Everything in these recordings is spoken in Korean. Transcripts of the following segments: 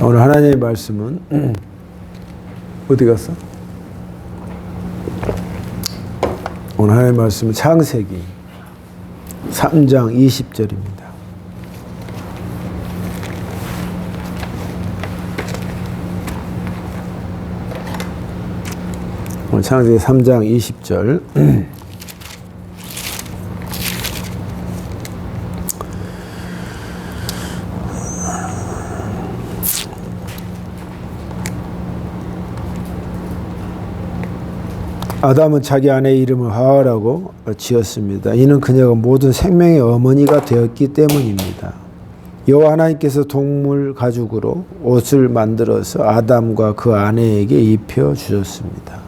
오늘 하나님의 말씀은 어디 갔어? 오늘 하나님의 말씀은 창세기 3장 20절입니다. 오늘 창세기 3장 20절 아담은 자기 아내의 이름을 하와라고 지었습니다. 이는 그녀가 모든 생명의 어머니가 되었기 때문입니다. 여호와 하나님께서 동물 가죽으로 옷을 만들어서 아담과 그 아내에게 입혀 주셨습니다.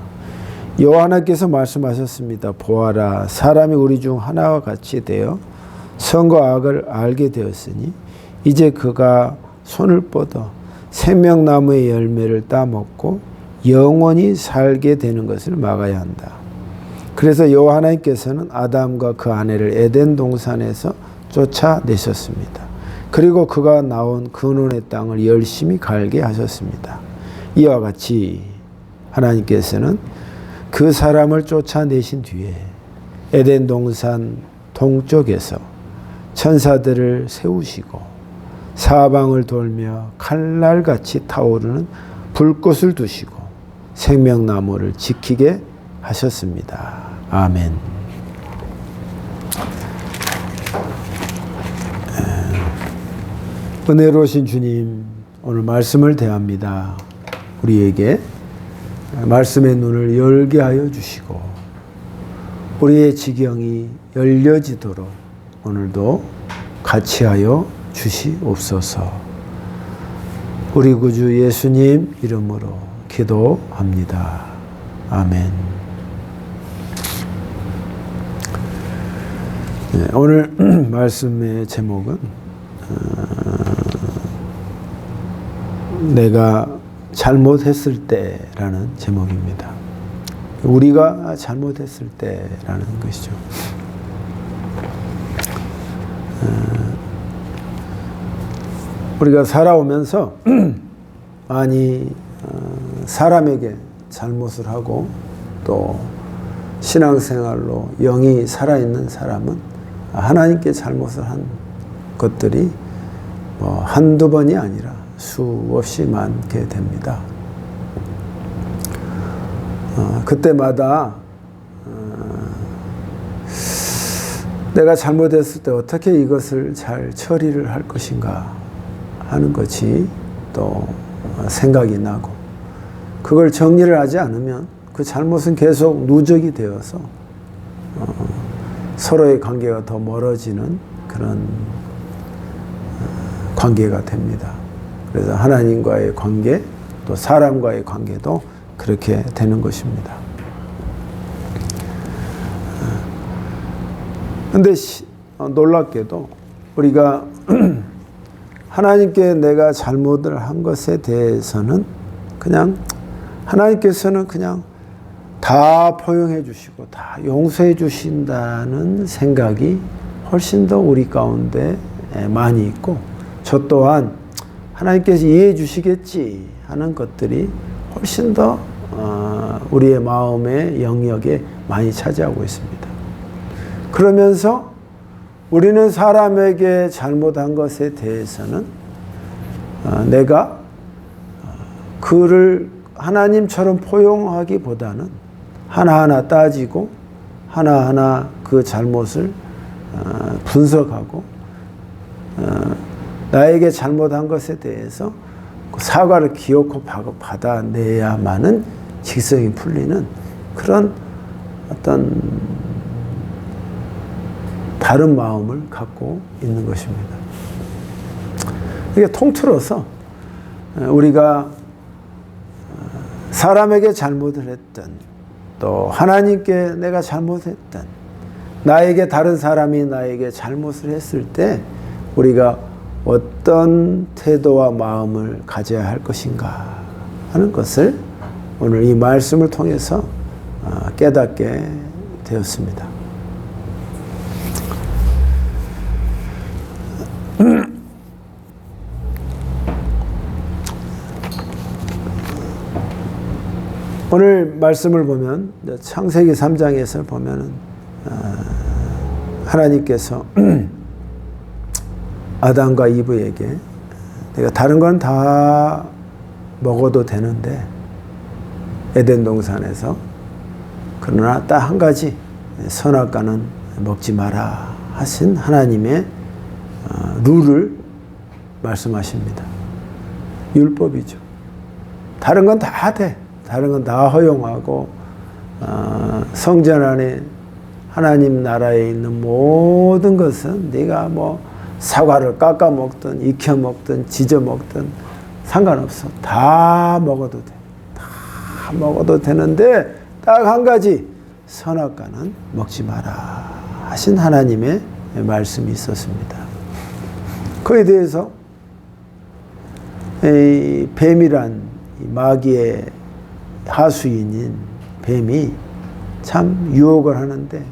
여호와 하나님께서 말씀하셨습니다. 보아라, 사람이 우리 중 하나와 같이 되어 선과 악을 알게 되었으니 이제 그가 손을 뻗어 생명나무의 열매를 따먹고 영원히 살게 되는 것을 막아야 한다. 그래서 여호와 하나님께서는 아담과 그 아내를 에덴 동산에서 쫓아내셨습니다. 그리고 그가 나온 근원의 땅을 열심히 갈게 하셨습니다. 이와 같이 하나님께서는 그 사람을 쫓아내신 뒤에 에덴 동산 동쪽에서 천사들을 세우시고 사방을 돌며 칼날같이 타오르는 불꽃을 두시고 생명나무를 지키게 하셨습니다. 아멘. 은혜로우신 주님, 오늘 말씀을 대합니다. 우리에게 말씀의 눈을 열게 하여 주시고 우리의 지경이 열려지도록 오늘도 같이 하여 주시옵소서. 우리 구주 예수님 이름으로 기도합니다. 아멘. 네, 오늘 말씀의 제목은 내가 잘못했을 때라는 제목입니다. 우리가 잘못했을 때라는 것이죠. 우리가 살아오면서 많이 사람에게 잘못을 하고 또 신앙생활로 영이 살아있는 사람은 하나님께 잘못을 한 것들이 한두 번이 아니라 수없이 많게 됩니다. 그때마다 내가 잘못했을 때 어떻게 이것을 잘 처리를 할 것인가 하는 것이 또 생각이 나고 그걸 정리를 하지 않으면 그 잘못은 계속 누적이 되어서 서로의 관계가 더 멀어지는 그런 관계가 됩니다. 그래서 하나님과의 관계 또 사람과의 관계도 그렇게 되는 것입니다. 그런데 놀랍게도 우리가 하나님께 내가 잘못을 한 것에 대해서는 그냥 하나님께서는 그냥 다 포용해 주시고 다 용서해 주신다는 생각이 훨씬 더 우리 가운데 많이 있고 저 또한 하나님께서 이해해 주시겠지 하는 것들이 훨씬 더 우리의 마음의 영역에 많이 차지하고 있습니다. 그러면서 우리는 사람에게 잘못한 것에 대해서는 내가 그를 하나님처럼 포용하기보다는 하나하나 따지고 하나하나 그 잘못을 분석하고 나에게 잘못한 것에 대해서 사과를 기어코 받아내야만은 직성이 풀리는 그런 어떤 다른 마음을 갖고 있는 것입니다. 이게 통틀어서 우리가 사람에게 잘못을 했든 또 하나님께 내가 잘못했든 나에게 다른 사람이 나에게 잘못을 했을 때 우리가 어떤 태도와 마음을 가져야 할 것인가 하는 것을 오늘 이 말씀을 통해서 깨닫게 되었습니다. 오늘 말씀을 보면 창세기 3장에서 보면은 하나님께서 아담과 이브에게 내가 다른 건 다 먹어도 되는데 에덴 동산에서 그러나 딱 한 가지 선악과는 먹지 마라 하신 하나님의 룰을 말씀하십니다. 율법이죠. 다른 건 다 돼. 다른 건 다 허용하고 성전 안에 하나님 나라에 있는 모든 것은 네가 뭐 사과를 깎아 먹든 익혀 먹든 지져 먹든 상관없어. 다 먹어도 돼. 다 먹어도 되는데 딱 한 가지 선악과는 먹지 마라 하신 하나님의 말씀이 있었습니다. 그에 대해서 이 뱀이란 마귀의 하수인인 뱀이 참 유혹을 하는데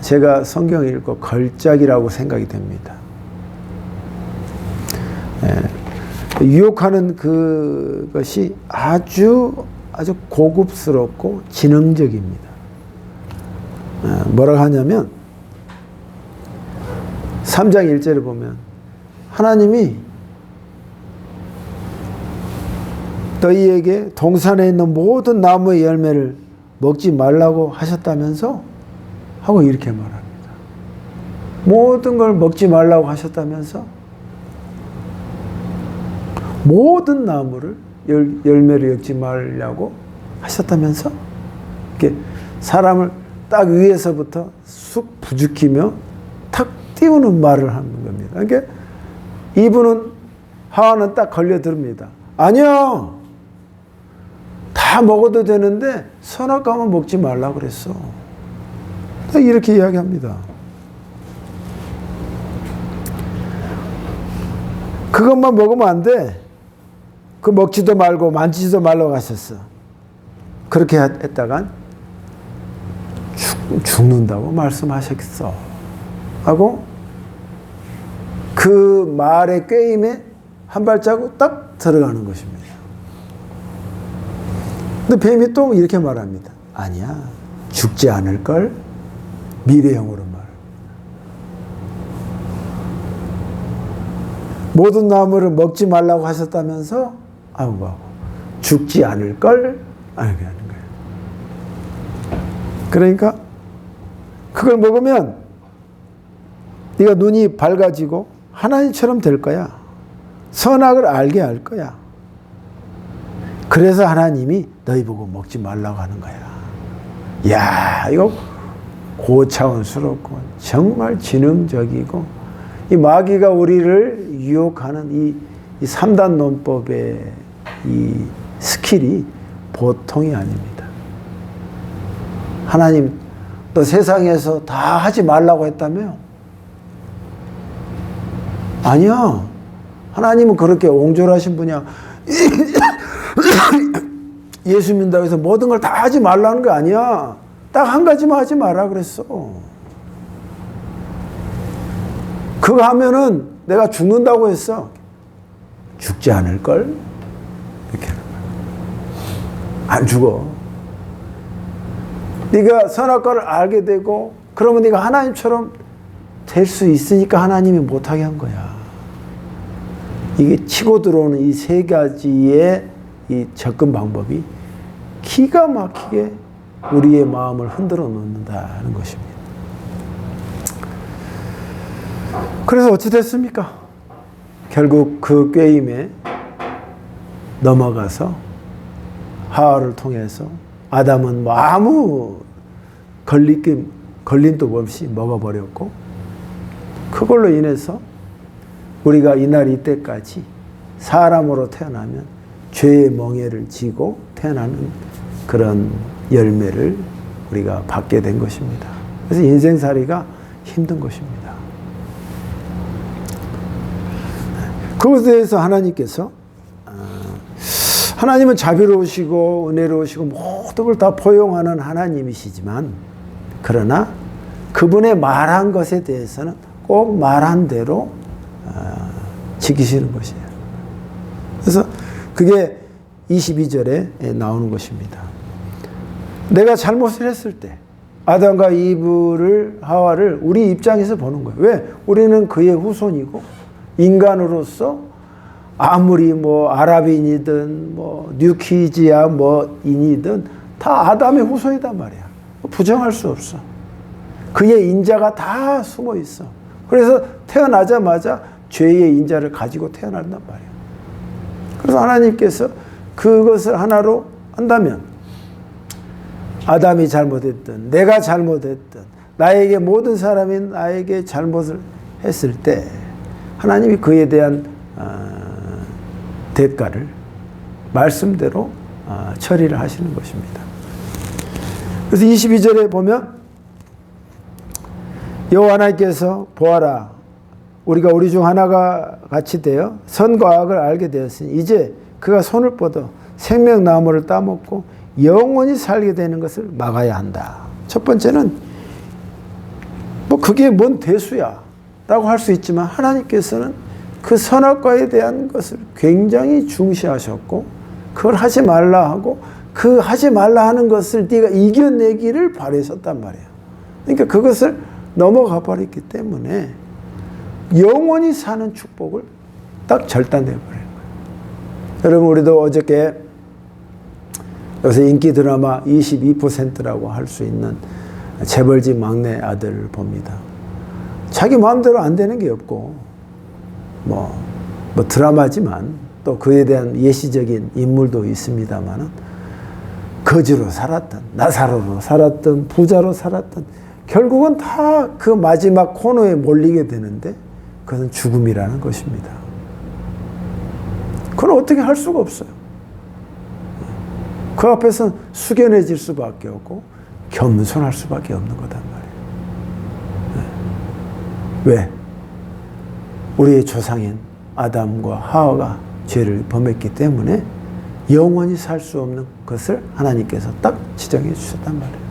제가 성경을 읽고 걸작이라고 생각이 됩니다. 유혹하는 그것이 아주 고급스럽고 지능적입니다. 뭐라고 하냐면 3장 1절을 보면 하나님이 너희에게 동산에 있는 모든 나무의 열매를 먹지 말라고 하셨다면서? 하고 이렇게 말합니다. 모든 걸 먹지 말라고 하셨다면서? 모든 나무를 열매를 엮지 말라고 하셨다면서? 이렇게 사람을 딱 위에서부터 쑥 부추기며 탁 띄우는 말을 하는 겁니다. 그러니까 이분은 하와는 딱 걸려듭니다. 아니야. 다 먹어도 되는데 선악과만 먹지 말라고 그랬어. 이렇게 이야기합니다. 그것만 먹으면 안 돼. 그 먹지도 말고 만지지도 말라고 하셨어. 그렇게 했다간 죽는다고 말씀하셨어. 하고 그 말의 꾀임에 한 발자국 딱 들어가는 것입니다. 근데 뱀이 또 이렇게 말합니다. 아니야. 죽지 않을걸? 미래형으로 말. 모든 나무를 먹지 말라고 하셨다면서 아이고 죽지 않을걸? 알게 하는 거예요. 그러니까 그걸 먹으면 네가 눈이 밝아지고 하나님처럼 될 거야. 선악을 알게 할 거야. 그래서 하나님이 너희 보고 먹지 말라고 하는 거야. 이야, 이거 고차원스럽고 정말 지능적이고 이 마귀가 우리를 유혹하는 이 3단 논법의 이 스킬이 보통이 아닙니다. 하나님 너 세상에서 다 하지 말라고 했다며? 아니야. 하나님은 그렇게 옹졸하신 분이야. 예수 믿는다고 해서 모든 걸 다 하지 말라는 거 아니야. 딱 한 가지만 하지 마라 그랬어. 그거 하면은 내가 죽는다고 했어. 죽지 않을걸? 이렇게 하는 거야. 안 죽어. 네가 선악과를 알게 되고 그러면 네가 하나님처럼 될 수 있으니까 하나님이 못하게 한 거야. 이게 치고 들어오는 이 세 가지의 이 접근 방법이 기가 막히게 우리의 마음을 흔들어 놓는다는 것입니다. 그래서 어찌 됐습니까? 결국 그 꾀임에 넘어가서 하와를 통해서 아담은 뭐 아무 걸림도 없이 먹어버렸고 그걸로 인해서 우리가 이날 이때까지 사람으로 태어나면 죄의 멍에를 지고 태어나는 그런 열매를 우리가 받게 된 것입니다. 그래서 인생살이가 힘든 것입니다. 그것에 대해서 하나님께서 하나님은 자비로우시고 은혜로우시고 모든 걸 다 포용하는 하나님이시지만 그러나 그분의 말한 것에 대해서는 꼭 말한 대로 지키시는 것이에요. 그래서 그게 22절에 나오는 것입니다. 내가 잘못을 했을 때 아담과 이브를 하와를 우리 입장에서 보는 거예요. 왜? 우리는 그의 후손이고 인간으로서 아무리 뭐 아랍인이든 뭐 뉴키지아 뭐인이든 다 아담의 후손이단 말이야. 부정할 수 없어. 그의 인자가 다 숨어 있어. 그래서 태어나자마자 죄의 인자를 가지고 태어난단 말이야. 그래서 하나님께서 그것을 하나로 한다면 아담이 잘못했든 내가 잘못했든 나에게 모든 사람이 나에게 잘못을 했을 때 하나님이 그에 대한 대가를 말씀대로 처리를 하시는 것입니다. 그래서 22절에 보면 여호와 하나님께서 보아라 우리가 우리 중 하나가 같이 되어 선과 악을 알게 되었으니 이제 그가 손을 뻗어 생명나무를 따먹고 영원히 살게 되는 것을 막아야 한다. 첫 번째는 뭐 그게 뭔 대수야 라고 할 수 있지만 하나님께서는 그 선악과에 대한 것을 굉장히 중시하셨고 그걸 하지 말라 하고 그 하지 말라 하는 것을 네가 이겨내기를 바라셨단 말이에요. 그러니까 그것을 넘어가 버렸기 때문에 영원히 사는 축복을 딱 절단되어 버리는 거예요. 여러분 우리도 어저께 요새 인기 드라마 22%라고 할 수 있는 재벌집 막내 아들을 봅니다. 자기 마음대로 안 되는 게 없고 뭐 드라마지만 또 그에 대한 예시적인 인물도 있습니다만은 거지로 살았던 나사로로 살았던 부자로 살았던 결국은 다 그 마지막 코너에 몰리게 되는데 그것은 죽음이라는 것입니다. 그건 어떻게 할 수가 없어요. 그 앞에서는 숙연해질 수밖에 없고 겸손할 수밖에 없는 거단 말이에요. 왜? 우리의 조상인 아담과 하와가 죄를 범했기 때문에 영원히 살 수 없는 것을 하나님께서 딱 지정해 주셨단 말이에요.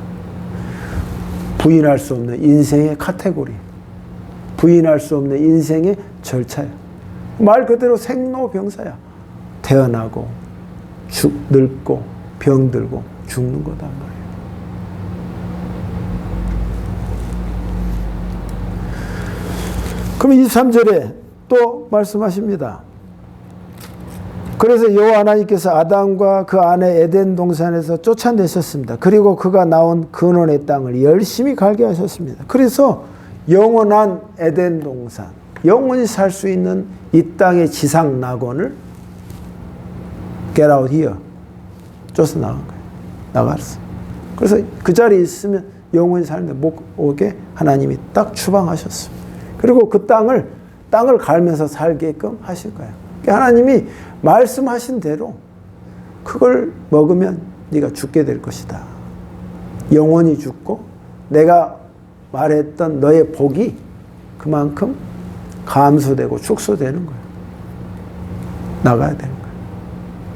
부인할 수 없는 인생의 카테고리, 부인할 수 없는 인생의 절차야. 말 그대로 생로병사야. 태어나고 늙고 병들고 죽는 거단 말이에요. 그럼 23절에 또 말씀하십니다. 그래서 여호와 하나님께서 아담과 그 아내 에덴 동산에서 쫓아내셨습니다. 그리고 그가 나온 근원의 땅을 열심히 갈게 하셨습니다. 그래서 영원한 에덴 동산, 영원히 살 수 있는 이 땅의 지상 낙원을 get out here, 쫓아나간 거예요. 나갔어. 그래서 그 자리에 있으면 영원히 사는데 못 오게 하나님이 딱 추방하셨어. 그리고 그 땅을 갈면서 살게끔 하실 거예요. 하나님이 말씀하신 대로 그걸 먹으면 네가 죽게 될 것이다. 영원히 죽고 내가 말했던 너의 복이 그만큼 감소되고 축소되는 거예요. 나가야 되는 거예요.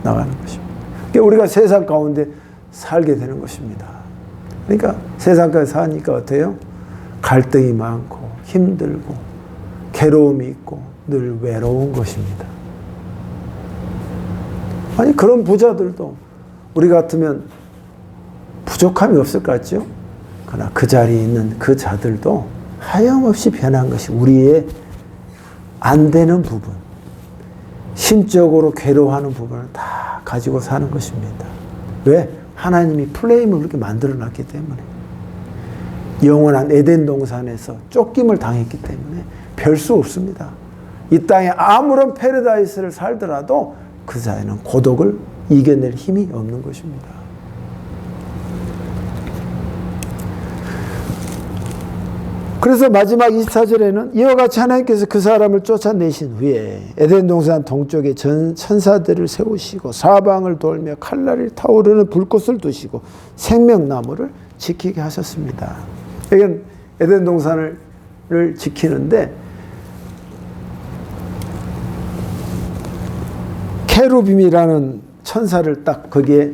나가는 것입니다. 그러니까 우리가 세상 가운데 살게 되는 것입니다. 그러니까 세상까지 사니까 어때요? 갈등이 많고 힘들고 괴로움이 있고 늘 외로운 것입니다. 아니 그런 부자들도 우리 같으면 부족함이 없을 것 같죠? 그러나 그 자리에 있는 그 자들도 하염없이 변한 것이 우리의 안 되는 부분, 심적으로 괴로워하는 부분을 다 가지고 사는 것입니다. 왜? 하나님이 플레임을 그렇게 만들어놨기 때문에. 영원한 에덴 동산에서 쫓김을 당했기 때문에 별 수 없습니다. 이 땅에 아무런 패러다이스를 살더라도 그 사이는 고독을 이겨낼 힘이 없는 것입니다. 그래서 마지막 24절에는 이와 같이 하나님께서 그 사람을 쫓아내신 후에 에덴 동산 동쪽에 천사들을 세우시고 사방을 돌며 칼날이 타오르는 불꽃을 두시고 생명나무를 지키게 하셨습니다. 이건 에덴 동산을 지키는데 케루빔이라는 천사를 딱 거기에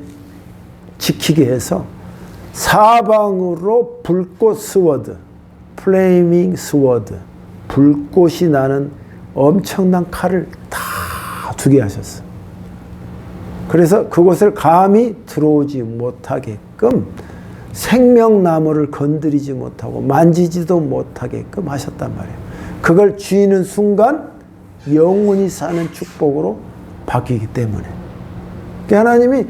지키게 해서 사방으로 불꽃 스워드, 플레이밍 스워드, 불꽃이 나는 엄청난 칼을 다 두게 하셨어. 그래서 그곳을 감히 들어오지 못하게끔 생명나무를 건드리지 못하고 만지지도 못하게끔 하셨단 말이에요. 그걸 쥐는 순간 영원히 사는 축복으로 바뀌기 때문에. 하나님이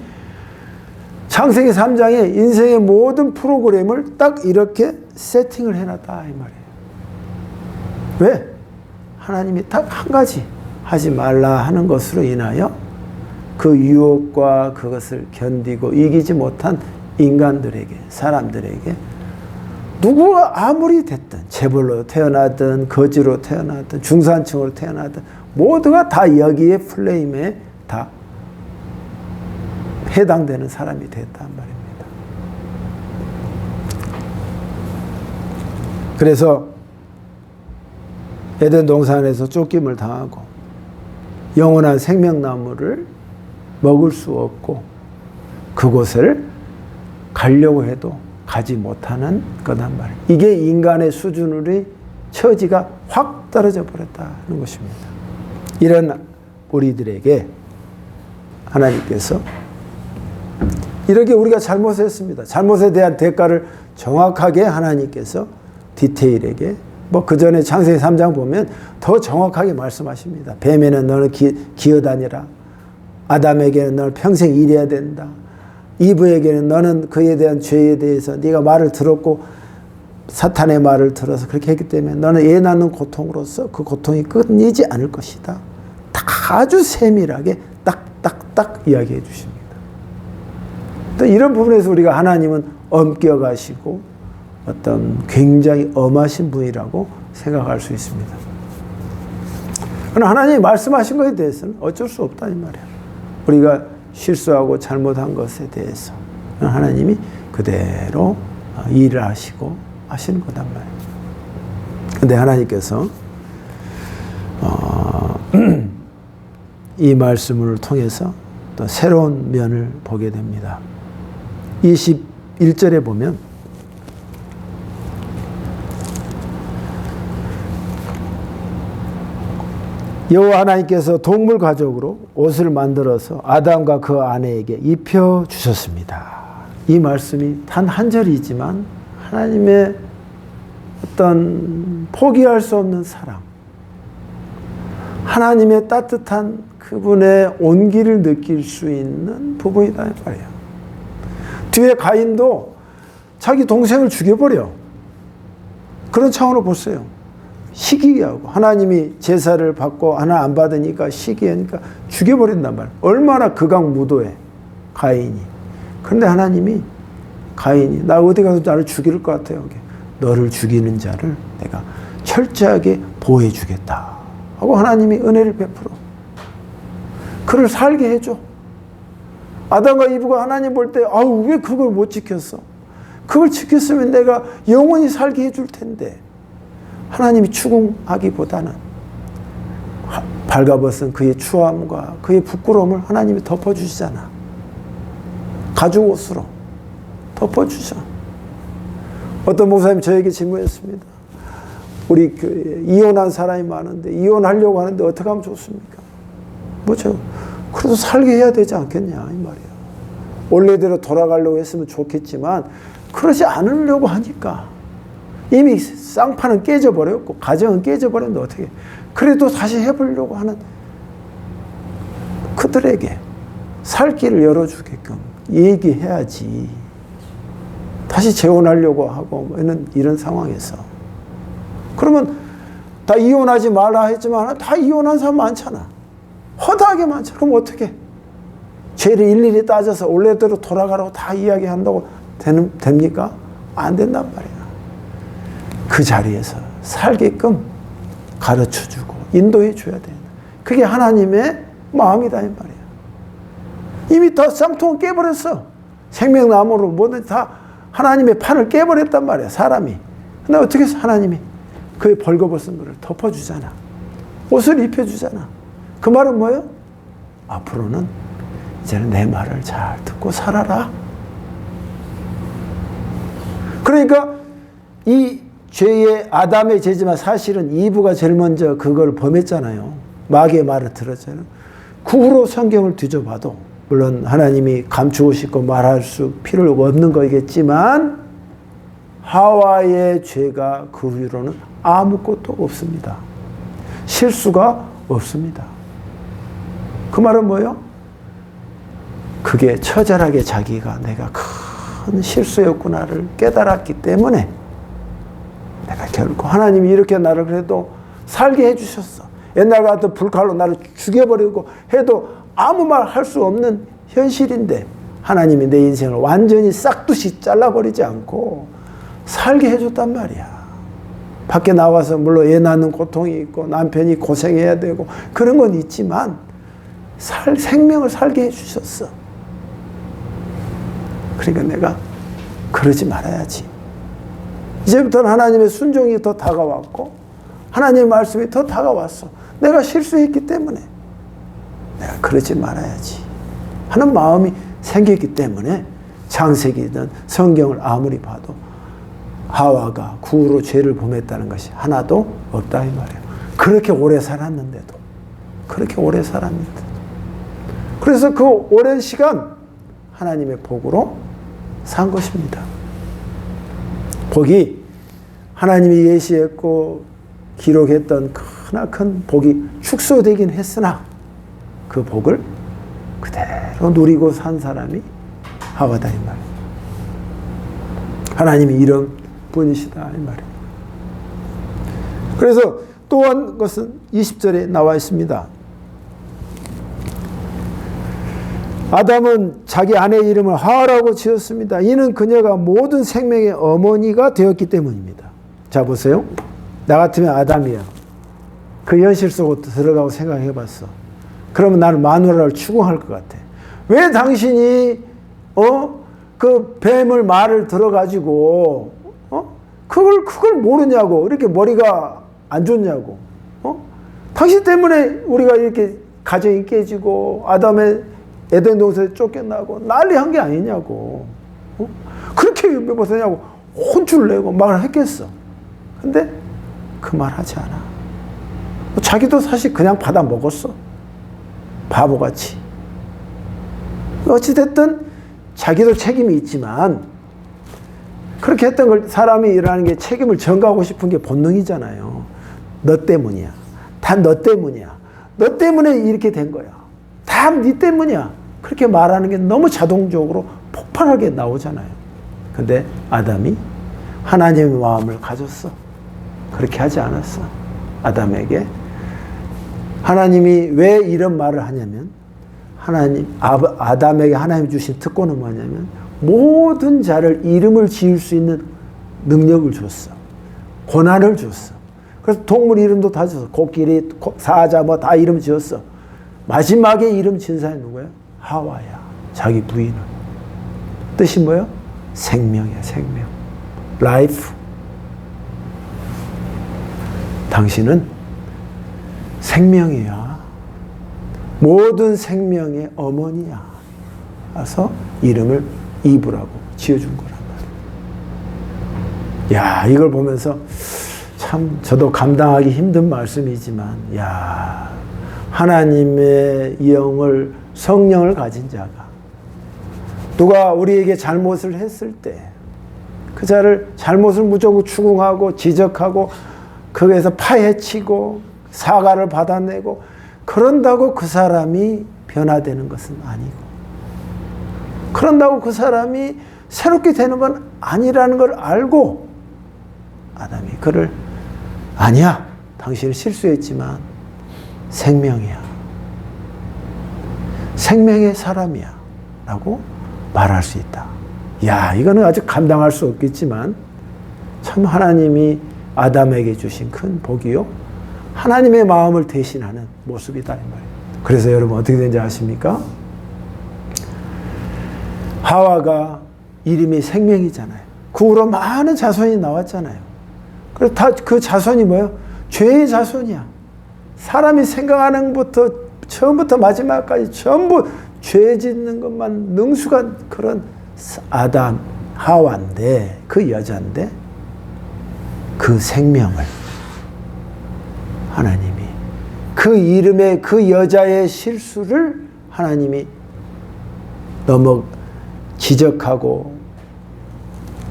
창세기 3장에 인생의 모든 프로그램을 딱 이렇게 세팅을 해놨다 이 말이에요. 왜? 하나님이 딱 한 가지 하지 말라 하는 것으로 인하여 그 유혹과 그것을 견디고 이기지 못한 인간들에게, 사람들에게 누구가 아무리 됐든 재벌로 태어나든 거지로 태어나든 중산층으로 태어나든 모두가 다 여기에 플레임에 다 해당되는 사람이 됐단 말입니다. 그래서 에덴 동산에서 쫓김을 당하고 영원한 생명나무를 먹을 수 없고 그곳을 가려고 해도 가지 못하는 거단 말이에요. 이게 인간의 수준의 처지가 확 떨어져 버렸다는 것입니다. 이런 우리들에게 하나님께서 이렇게 우리가 잘못했습니다. 잘못에 대한 대가를 정확하게 하나님께서 디테일하게 그 전에 창세기 3장 보면 더 정확하게 말씀하십니다. 뱀에는 너는 기어다니라. 아담에게는 너는 평생 일해야 된다. 이브에게는 너는 그에 대한 죄에 대해서 네가 말을 들었고 사탄의 말을 들어서 그렇게 했기 때문에 너는 애 낳는 고통으로서 그 고통이 끊이지 않을 것이다. 아주 세밀하게 딱딱딱 이야기해 주십니다. 이런 부분에서 우리가 하나님은 엄격하시고 어떤 굉장히 엄하신 분이라고 생각할 수 있습니다. 그러나 하나님이 말씀하신 것에 대해서는 어쩔 수 없다 이 말이에요. 우리가 실수하고 잘못한 것에 대해서 하나님이 그대로 일을 하시고 하시는 거단 말이에요. 그런데 하나님께서 이 말씀을 통해서 또 새로운 면을 보게 됩니다. 21절에 보면 여호와 하나님께서 동물 가죽으로 옷을 만들어서 아담과 그 아내에게 입혀 주셨습니다. 이 말씀이 단 한 절이지만 하나님의 어떤 포기할 수 없는 사랑, 하나님의 따뜻한 그분의 온기를 느낄 수 있는 부분이다 이 말이에요. 뒤에 가인도 자기 동생을 죽여버려. 그런 차원으로 보세요. 시기하고 하나님이 제사를 받고 하나 안 받으니까 시기하니까 죽여버린단 말이에요. 얼마나 극악무도해 가인이. 그런데 하나님이 가인이 나 어디 가서 나를 죽일 것 같아요. 너를 죽이는 자를 내가 철저하게 보호해 주겠다 하고 하나님이 은혜를 베풀어 그를 살게 해줘. 아담과 이브가 하나님 볼 때 아우 왜 그걸 못 지켰어? 그걸 지켰으면 내가 영원히 살게 해줄 텐데 하나님이 추궁하기보다는 발가벗은 그의 추함과 그의 부끄러움을 하나님이 덮어주시잖아. 가죽 옷으로 덮어주셔. 어떤 목사님이 저에게 질문했습니다. 우리 교회에 이혼한 사람이 많은데 이혼하려고 하는데 어떻게 하면 좋습니까? 뭐죠? 그래도 살게 해야 되지 않겠냐 이 말이에요. 원래대로 돌아가려고 했으면 좋겠지만 그러지 않으려고 하니까 이미 쌍판은 깨져버렸고 가정은 깨져버렸는데 어떻게 그래도 다시 해보려고 하는 그들에게 살 길을 열어주게끔 얘기해야지. 다시 재혼하려고 하고 이런 상황에서 그러면 다 이혼하지 말라 했지만 다 이혼한 사람 많잖아. 허다하게 많잖아. 그럼 어떻게 죄를 일일이 따져서 원래대로 돌아가라고 다 이야기한다고 됩니까? 안 된단 말이야. 그 자리에서 살게끔 가르쳐주고 인도해줘야 돼. 그게 하나님의 마음이다 이 말이야. 이미 다 쌍통을 깨버렸어. 생명나무로 뭐든 다 하나님의 판을 깨버렸단 말이야 사람이. 근데 어떻게 해서 하나님이 그의 벌거벗은 것을 덮어주잖아. 옷을 입혀주잖아. 그 말은 뭐예요? 앞으로는 이제는 내 말을 잘 듣고 살아라. 그러니까 이 죄의 아담의 죄지만 사실은 이브가 제일 먼저 그걸 범했잖아요. 마귀의 말을 들었잖아요. 그 후로 성경을 뒤져봐도 물론 하나님이 감추고 싶고 말할 수 필요 없는 거겠지만 하와의 죄가 그 후로는 아무것도 없습니다. 실수가 없습니다. 그 말은 뭐예요? 그게 처절하게 자기가 내가 큰 실수였구나를 깨달았기 때문에 내가 결코 하나님이 이렇게 나를 그래도 살게 해주셨어. 옛날 같은 불칼로 나를 죽여버리고 해도 아무 말 할 수 없는 현실인데 하나님이 내 인생을 완전히 싹두시 잘라버리지 않고 살게 해줬단 말이야. 밖에 나와서 물론 애 낳는 고통이 있고 남편이 고생해야 되고 그런 건 있지만 생명을 살게 해주셨어. 그러니까 내가 그러지 말아야지. 이제부터는 하나님의 순종이 더 다가왔고 하나님의 말씀이 더 다가왔어. 내가 실수했기 때문에 내가 그러지 말아야지 하는 마음이 생겼기 때문에 창세기든 성경을 아무리 봐도 하와가 그 후로 죄를 범했다는 것이 하나도 없다 이 말이에요. 그렇게 오래 살았는데도 그렇게 오래 살았는데 그래서 그 오랜 시간 하나님의 복으로 산 것입니다. 복이 하나님이 예시했고 기록했던 크나큰 복이 축소되긴 했으나 그 복을 그대로 누리고 산 사람이 하와다 이 말이에요. 하나님이 이런 분이시다 이 말이에요. 그래서 또 한 것은 20절에 나와 있습니다. 아담은 자기 아내의 이름을 하와라고 지었습니다. 이는 그녀가 모든 생명의 어머니가 되었기 때문입니다. 자 보세요. 나 같으면 아담이야. 그 현실 속으로 들어가고 생각해 봤어. 그러면 나는 마누라를 추궁할 것 같아. 왜 당신이 그 뱀을 말을 들어가지고 그걸 모르냐고. 이렇게 머리가 안 좋냐고. 당신 때문에 우리가 이렇게 가정이 깨지고 아담의 에덴 동산에 쫓겨나고 난리한 게 아니냐고. 그렇게 못하냐고 혼쭐을 내고 말을 했겠어. 근데 그 말 하지 않아. 자기도 사실 그냥 받아 먹었어. 바보같이. 어찌됐든 자기도 책임이 있지만 그렇게 했던 걸 사람이 일하는 게 책임을 전가하고 싶은 게 본능이잖아요. 너 때문이야. 다 너 때문이야. 너 때문에 이렇게 된 거야. 다 네 때문이야. 그렇게 말하는 게 너무 자동적으로 폭발하게 나오잖아요. 근데 아담이 하나님의 마음을 가졌어. 그렇게 하지 않았어. 아담에게 하나님이 왜 이런 말을 하냐면 아담에게 하나님 주신 특권은 뭐냐면 모든 자를 이름을 지을 수 있는 능력을 줬어. 권한을 줬어. 그래서 동물 이름도 다 줬어. 코끼리, 사자 뭐 다 이름 지었어. 마지막에 이름 지은 사람이 누구야? 하와야. 자기 부인을. 뜻이 뭐예요? 생명이야, 생명. 라이프. 당신은 생명이야. 모든 생명의 어머니야. 그래서 이름을 이브라고 지어준 거란 말이야. 야, 이걸 보면서 참 저도 감당하기 힘든 말씀이지만, 야, 하나님의 영을, 성령을 가진 자가 누가 우리에게 잘못을 했을 때 그 자를 잘못을 무조건 추궁하고 지적하고 거기에서 파헤치고 사과를 받아내고 그런다고 그 사람이 변화되는 것은 아니고 그런다고 그 사람이 새롭게 되는 건 아니라는 걸 알고 아담이 그를 아니야, 당신은 실수했지만 생명이야, 생명의 사람이야 라고 말할 수 있다. 야, 이거는 아직 감당할 수 없겠지만 참 하나님이 아담에게 주신 큰 복이요, 하나님의 마음을 대신하는 모습이다 이 말이에요. 그래서 여러분 어떻게 된지 아십니까? 하와가 이름이 생명이잖아요. 그 후로 많은 자손이 나왔잖아요. 그래서 다 그 자손이 뭐예요? 죄의 자손이야. 사람이 생각하는 것부터 처음부터 마지막까지 전부 죄 짓는 것만 능숙한 그런 아담, 하와인데, 그 여자인데 그 생명을 하나님이 그 이름의 그 여자의 실수를 하나님이 너무 지적하고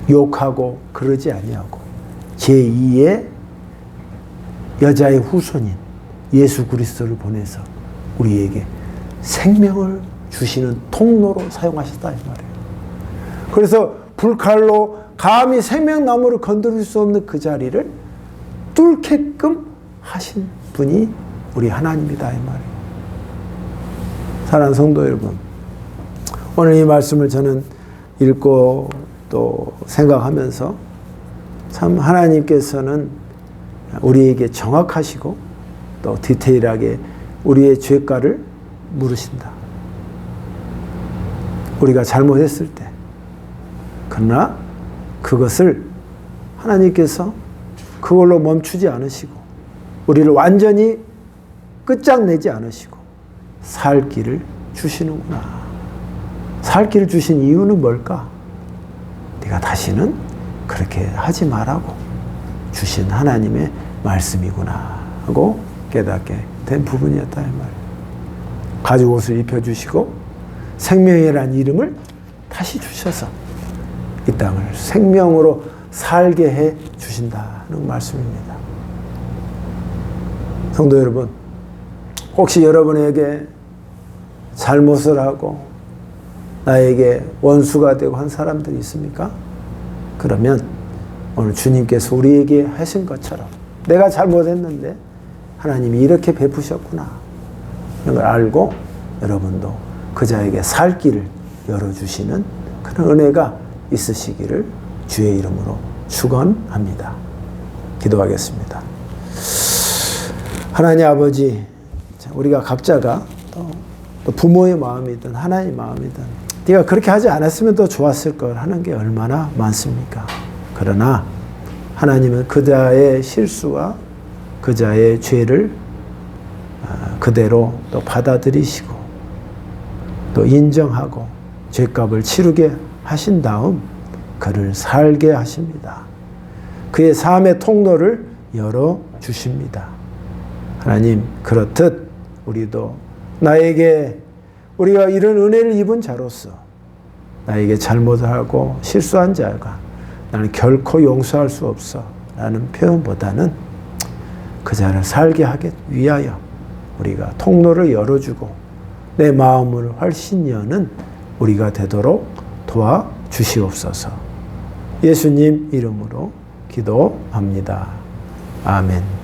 욕하고 그러지 아니하고 제2의 여자의 후손인 예수 그리스도를 보내서 우리에게 생명을 주시는 통로로 사용하셨다 이 말이에요. 그래서 불칼로 감히 생명나무를 건드릴 수 없는 그 자리를 뚫게끔 하신 분이 우리 하나님이다 이 말이에요. 사랑하는 성도 여러분, 오늘 이 말씀을 저는 읽고 또 생각하면서 참 하나님께서는 우리에게 정확하시고 또 디테일하게 우리의 죄가를 물으신다. 우리가 잘못했을 때. 그러나 그것을 하나님께서 그걸로 멈추지 않으시고 우리를 완전히 끝장내지 않으시고 살 길을 주시는구나. 살 길을 주신 이유는 뭘까? 네가 다시는 그렇게 하지 말라고 주신 하나님의 말씀이구나 하고 깨닫게 된 부분이었다 이 말이에요. 가죽 옷을 입혀주시고 생명이라는 이름을 다시 주셔서 이 땅을 생명으로 살게 해 주신다는 말씀입니다. 성도 여러분, 혹시 여러분에게 잘못을 하고 나에게 원수가 되고 한 사람들이 있습니까? 그러면 오늘 주님께서 우리에게 하신 것처럼 내가 잘못했는데 하나님이 이렇게 베푸셨구나 이런 걸 알고 여러분도 그 자에게 살 길을 열어주시는 그런 은혜가 있으시기를 주의 이름으로 축원합니다. 기도하겠습니다. 하나님 아버지, 우리가 각자가 또 부모의 마음이든 하나님의 마음이든 네가 그렇게 하지 않았으면 더 좋았을 걸 하는 게 얼마나 많습니까? 그러나 하나님은 그자의 실수와 그자의 죄를 그대로 또 받아들이시고 또 인정하고 죄값을 치르게 하신 다음 그를 살게 하십니다. 그의 삶의 통로를 열어주십니다. 하나님, 그렇듯 우리도 우리가 이런 은혜를 입은 자로서 나에게 잘못을 하고 실수한 자가 나는 결코 용서할 수 없어 라는 표현보다는 그 자를 살게 하기 위하여 우리가 통로를 열어주고 내 마음을 훨씬 여는 우리가 되도록 도와주시옵소서. 예수님 이름으로 기도합니다. 아멘.